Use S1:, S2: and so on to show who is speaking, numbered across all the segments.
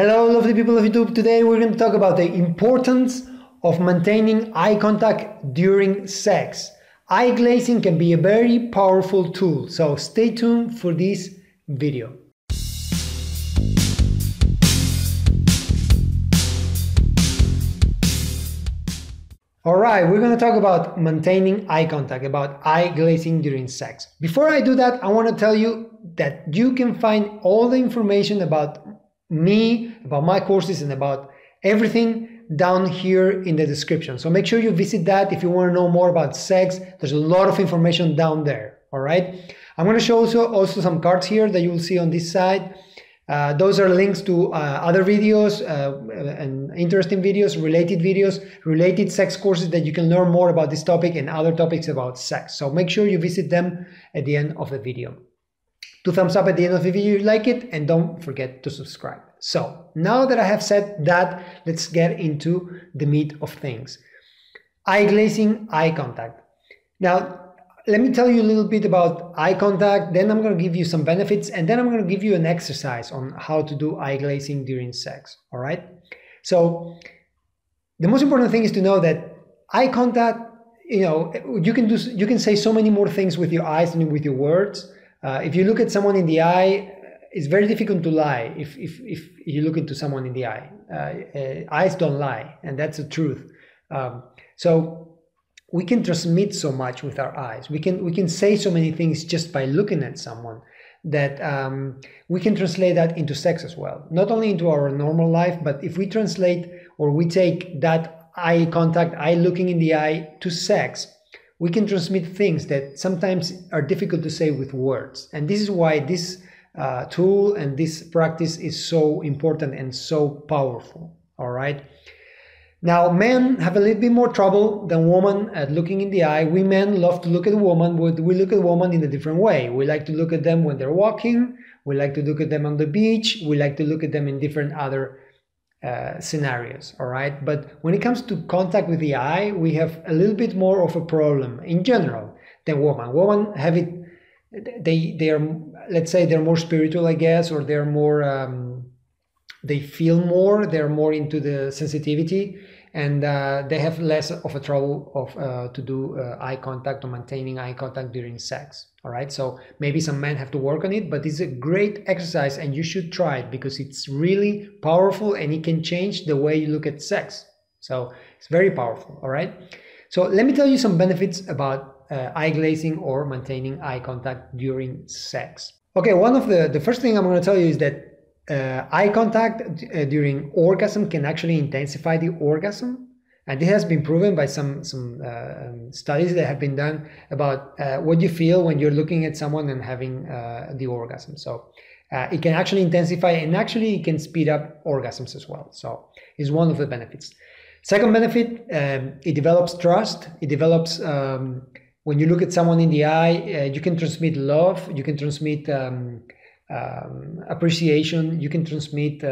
S1: Hello lovely people of YouTube. Today we're going to talk about the importance of maintaining eye contact during sex. Eye glazing can be a very powerful tool, so stay tuned for this video. Alright, we're going to talk about maintaining eye contact, about eye glazing during sex. Before I do that, I want to tell you that you can find all the information about me, about my courses, and about everything down here in the description. So make sure you visit that if you want to know more about sex. There's a lot of information down there. All right. I'm going to show also some cards here that you will see on this side. Those are links to other videos and interesting videos, related sex courses that you can learn more about this topic and other topics about sex. So make sure you visit them at the end of the video. 2 thumbs up at the end of the video if you like it, and don't forget to subscribe. So now that I have said that, let's get into the meat of things. Eye glazing, eye contact. Now, let me tell you a little bit about eye contact, then I'm going to give you some benefits, and then I'm going to give you an exercise on how to do eye glazing during sex. All right? So the most important thing is to know that eye contact, you can say so many more things with your eyes than with your words. If you look at someone in the eye, it's very difficult to lie if you look into someone in the eye. Eyes don't lie, and that's the truth. So we can transmit so much with our eyes. We can say so many things just by looking at someone that we can translate that into sex as well. Not only into our normal life, but if we translate or we take that eye contact, eye looking in the eye to sex, we can transmit things that sometimes are difficult to say with words. And this is why this tool and this practice is so important and so powerful. All right. Now, men have a little bit more trouble than women at looking in the eye. We men love to look at a woman, but we look at a woman in a different way. We like to look at them when they're walking. We like to look at them on the beach. We like to look at them in different other scenarios. All right. But when it comes to contact with the eye, we have a little bit more of a problem in general than women. Women have it, they are, let's say they're more spiritual, I guess, or they're more, they feel more, they're more into the sensitivity, and they have less of a trouble of to do eye contact or maintaining eye contact during sex. All right, so maybe some men have to work on it, but it's a great exercise and you should try it because it's really powerful and it can change the way you look at sex. So it's very powerful. All right, so let me tell you some benefits about eye glazing or maintaining eye contact during sex. Okay, one of the first thing I'm going to tell you is that eye contact during orgasm can actually intensify the orgasm, and this has been proven by some studies that have been done about what you feel when you're looking at someone and having the orgasm. So it can actually intensify, and actually it can speed up orgasms as well. So it's one of the benefits. Second benefit, it develops trust. It develops when you look at someone in the eye, you can transmit love, you can transmit appreciation, you can transmit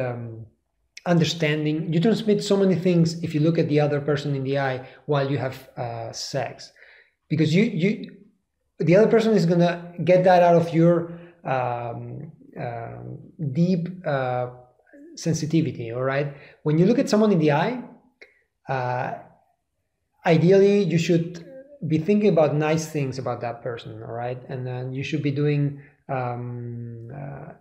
S1: understanding, you transmit so many things if you look at the other person in the eye while you have sex, because the other person is gonna get that out of your deep sensitivity. All right, when you look at someone in the eye, ideally you should be thinking about nice things about that person. All right, and then you should be doing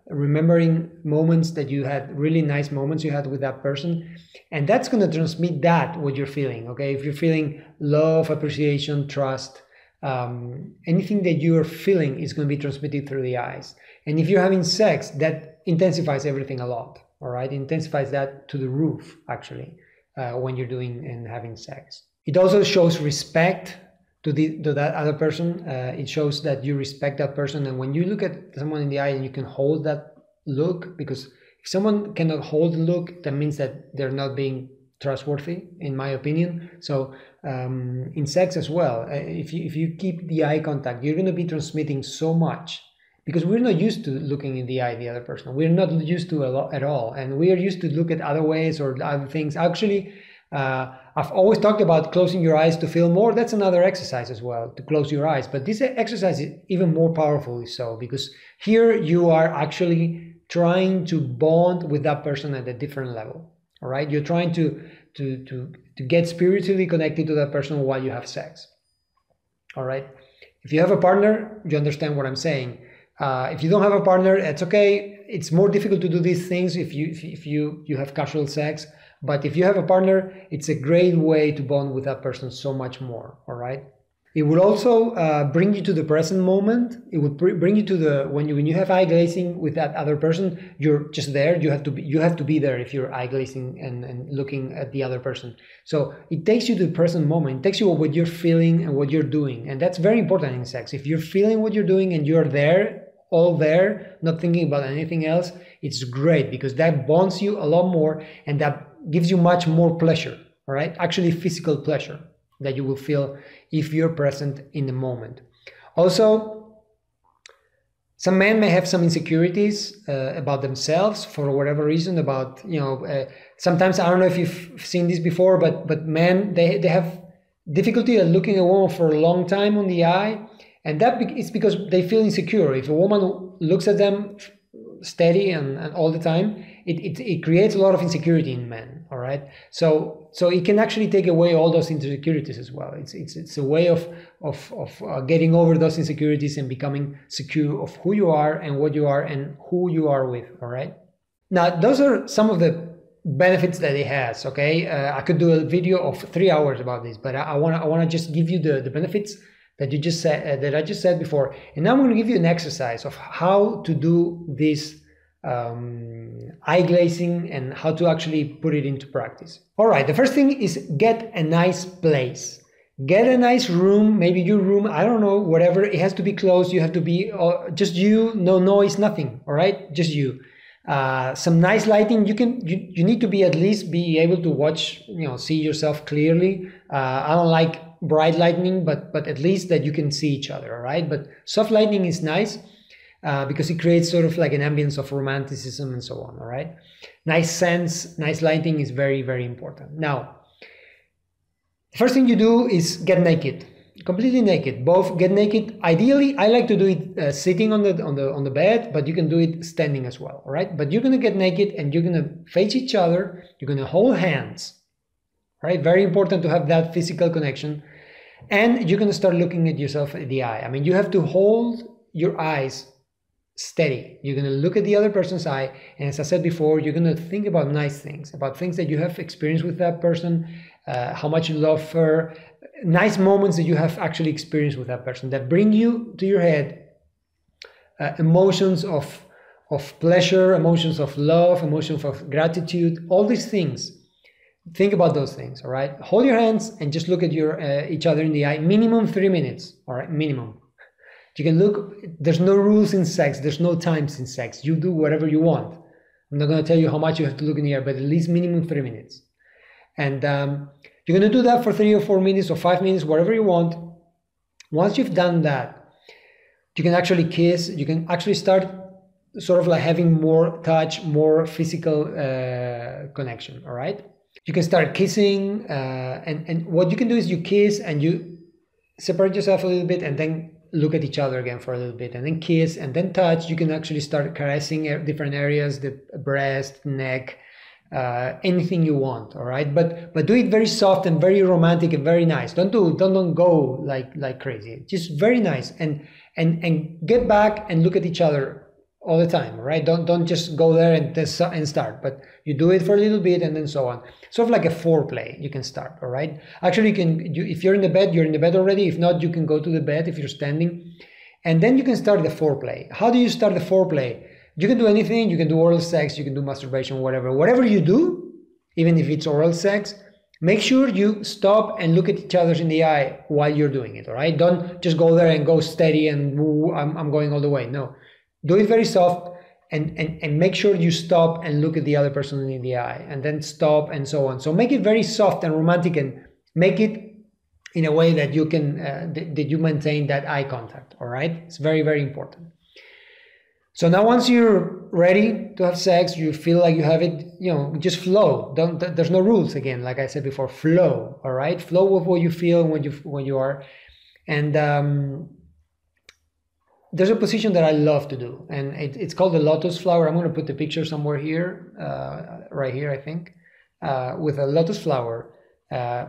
S1: remembering moments that you had, really nice moments you had with that person, and that's going to transmit that what you're feeling. Okay, if you're feeling love, appreciation, trust, anything that you are feeling is going to be transmitted through the eyes. And if you're having sex, that intensifies everything a lot. All right, it intensifies that to the roof actually when you're doing and having sex. It also shows respect to that other person. It shows that you respect that person, and when you look at someone in the eye and you can hold that look, because if someone cannot hold the look, that means that they're not being trustworthy, in my opinion. So in sex as well, if you keep the eye contact, you're going to be transmitting so much, because we're not used to looking in the eye the other person. We're not used to at all, and we are used to look at other ways or other things. Actually, I've always talked about closing your eyes to feel more. That's another exercise as well, to close your eyes. But this exercise is even more powerful so, because here you are actually trying to bond with that person at a different level. All right, you're trying to get spiritually connected to that person while you have sex. All right, if you have a partner, you understand what I'm saying. If you don't have a partner, it's okay. It's more difficult to do these things if you have casual sex. But if you have a partner, it's a great way to bond with that person so much more. All right. It will also bring you to the present moment. It will bring you to the when you have eye glazing with that other person. You're just there. You have to be there if you're eye glazing and looking at the other person. So it takes you to the present moment. It takes you what you're feeling and what you're doing, and that's very important in sex. If you're feeling what you're doing and you're there, all there, not thinking about anything else, it's great because that bonds you a lot more and that gives you much more pleasure. All right, actually physical pleasure that you will feel if you're present in the moment. Also, some men may have some insecurities about themselves for whatever reason. About sometimes, I don't know if you've seen this before, but men they have difficulty at looking a woman for a long time on the eye, and that is because they feel insecure. If a woman looks at them steady and all the time, it creates a lot of insecurity in men. All right, so it can actually take away all those insecurities as well. It's a way of getting over those insecurities and becoming secure of who you are and what you are and who you are with. All right, now those are some of the benefits that it has. Okay, I could do a video of 3 hours about this, but I want to just give you the benefits that you just said that I just said before, and now I'm going to give you an exercise of how to do this eye glazing and how to actually put it into practice. All right, the first thing is get a nice place. Get a nice room, maybe your room, I don't know, whatever. It has to be closed. You have to be just you, no noise, nothing. All right, just you. Some nice lighting. You need to be at least be able to watch, see yourself clearly. I don't like bright lighting, but at least that you can see each other. All right, but soft lighting is nice. Because it creates sort of like an ambience of romanticism and so on. All right, nice scents, nice lighting is very, very important. Now, the first thing you do is get naked, completely naked. Both get naked. Ideally, I like to do it sitting on the bed, but you can do it standing as well. All right, but you're gonna get naked and you're gonna face each other. You're gonna hold hands. All right, very important to have that physical connection, and you're gonna start looking at yourself in the eye. I mean, you have to hold your eyes steady. You're going to look at the other person's eye, and as I said before, you're going to think about nice things, about things that you have experienced with that person, how much you love her, nice moments that you have actually experienced with that person that bring you to your head emotions of pleasure, emotions of love, emotions of gratitude, all these things. Think about those things. All right, hold your hands and just look at your each other in the eye, minimum 3 minutes. All right, minimum. You can look, there's no rules in sex, there's no times in sex. You do whatever you want. I'm not going to tell you how much you have to look in the air, but at least minimum 3 minutes. And you're going to do that for 3 or 4 minutes or 5 minutes, whatever you want. Once you've done that, you can actually kiss. You can actually start sort of like having more touch, more physical connection, all right? You can start kissing, and what you can do is you kiss and you separate yourself a little bit and then look at each other again for a little bit and then kiss and then touch. You can actually start caressing different areas, the breast, neck, anything you want. All right, but do it very soft and very romantic and very nice. Don't go like crazy. Just very nice and get back and look at each other all the time. All right, don't just go there and start, but you do it for a little bit and then so on. Sort of like a foreplay. You can start. All right. Actually, if you're in the bed, you're in the bed already. If not, you can go to the bed if you're standing, and then you can start the foreplay. How do you start the foreplay? You can do anything. You can do oral sex. You can do masturbation. Whatever you do, even if it's oral sex, make sure you stop and look at each other in the eye while you're doing it. All right. Don't just go there and go steady and I'm going all the way. No. Do it very soft and make sure you stop and look at the other person in the eye and then stop and so on. So make it very soft and romantic and make it in a way that you can that you maintain that eye contact. All right, it's very, very important. So now once you're ready to have sex, you feel like you have it, just flow. There's no rules again, like I said before, flow. All right, flow with what you feel when you are, and there's a position that I love to do, and it's called the lotus flower. I'm going to put the picture somewhere here, right here, I think, with a lotus flower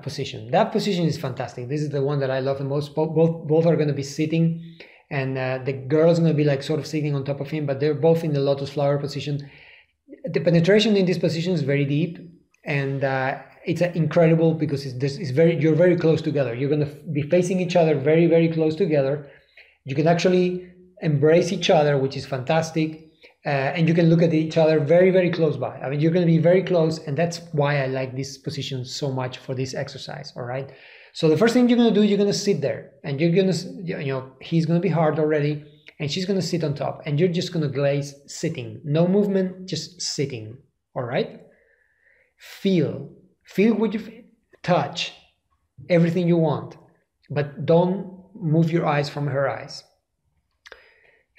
S1: position. That position is fantastic. This is the one that I love the most. Both are going to be sitting, and the girl's going to be like sort of sitting on top of him, but they're both in the lotus flower position. The penetration in this position is very deep, and it's incredible because you're very close together. You're going to be facing each other very, very close together. You can actually embrace each other, which is fantastic, and you can look at each other very, very close by. I mean, you're going to be very close, and that's why I like this position so much for this exercise. All right. So the first thing you're going to do, you're going to sit there, and you're going to, he's going to be hard already, and she's going to sit on top, and you're just going to glaze sitting, no movement, just sitting. All right. Feel what you touch, everything you want, but don't move your eyes from her eyes,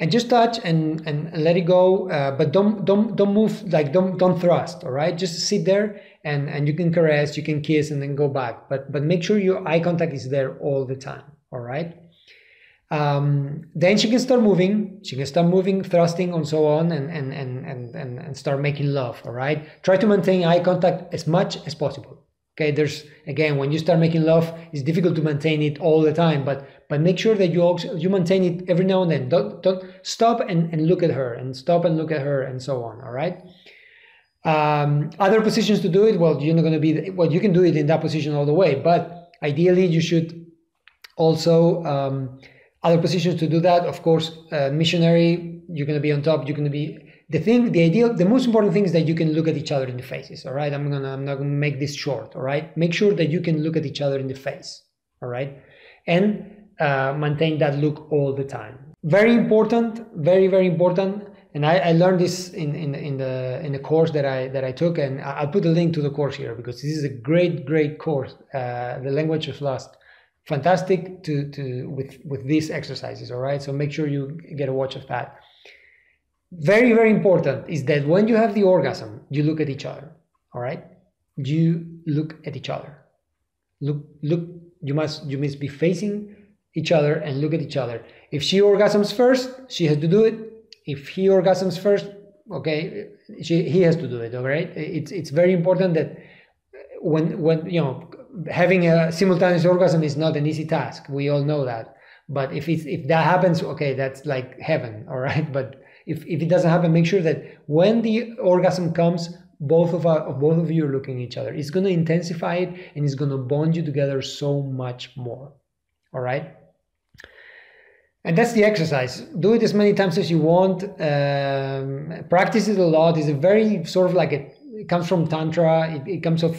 S1: and just touch and let it go, but don't move, like don't thrust. All right, just sit there, and you can caress, you can kiss, and then go back, but make sure your eye contact is there all the time. All right. Then she can start moving, thrusting, and so on, and start making love. All right, try to maintain eye contact as much as possible. Okay, there's, again, when you start making love, it's difficult to maintain it all the time, but make sure that you maintain it every now and then. Don't stop and look at her, and stop and look at her, and so on. All right. Other positions to do it, well, you're not going to be, well, you can do it in that position all the way, but ideally you should also other positions to do that. Of course, missionary, you're going to be on top. You're going to be, the most important thing is that you can look at each other in the faces. All right, I'm not going to make this short. All right, make sure that you can look at each other in the face. All right, and maintain that look all the time. Very important, very, very important. And I learned this in the course that I took, and I'll put a link to the course here because this is a great course. The Language of Lust. Fantastic with these exercises. All right, so make sure you get a watch of that. Very, very important is that when you have the orgasm, you look at each other. All right, you look at each other. Look. You must be facing each other and look at each other. If she orgasms first, she has to do it. If he orgasms first, okay, he has to do it. All right, it's very important that when you know, having a simultaneous orgasm is not an easy task. We all know that. But if that happens, okay, that's like heaven. All right, but if it doesn't happen, make sure that when the orgasm comes, both of you are looking at each other. It's going to intensify it, and it's going to bond you together so much more. All right. And that's the exercise. Do it as many times as you want. Practice it a lot. It's a very sort of like it comes from Tantra. It comes of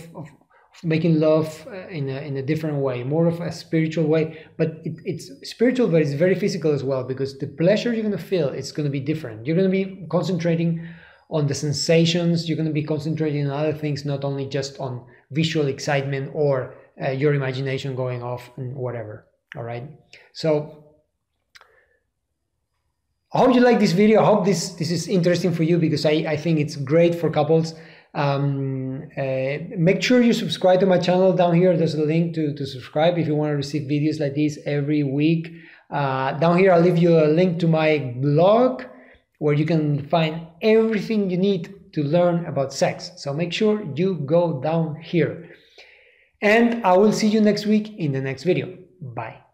S1: making love in a different way, more of a spiritual way. But it's spiritual, but it's very physical as well, because the pleasure you're going to feel, it's going to be different. You're going to be concentrating on the sensations. You're going to be concentrating on other things, not only just on visual excitement or your imagination going off and whatever. All right. So I hope you like this video. I hope this is interesting for you, because I think it's great for couples. Make sure you subscribe to my channel. Down here there's a link to subscribe if you want to receive videos like this every week. Down here I'll leave you a link to my blog where you can find everything you need to learn about sex. So make sure you go down here. And I will see you next week in the next video. Bye.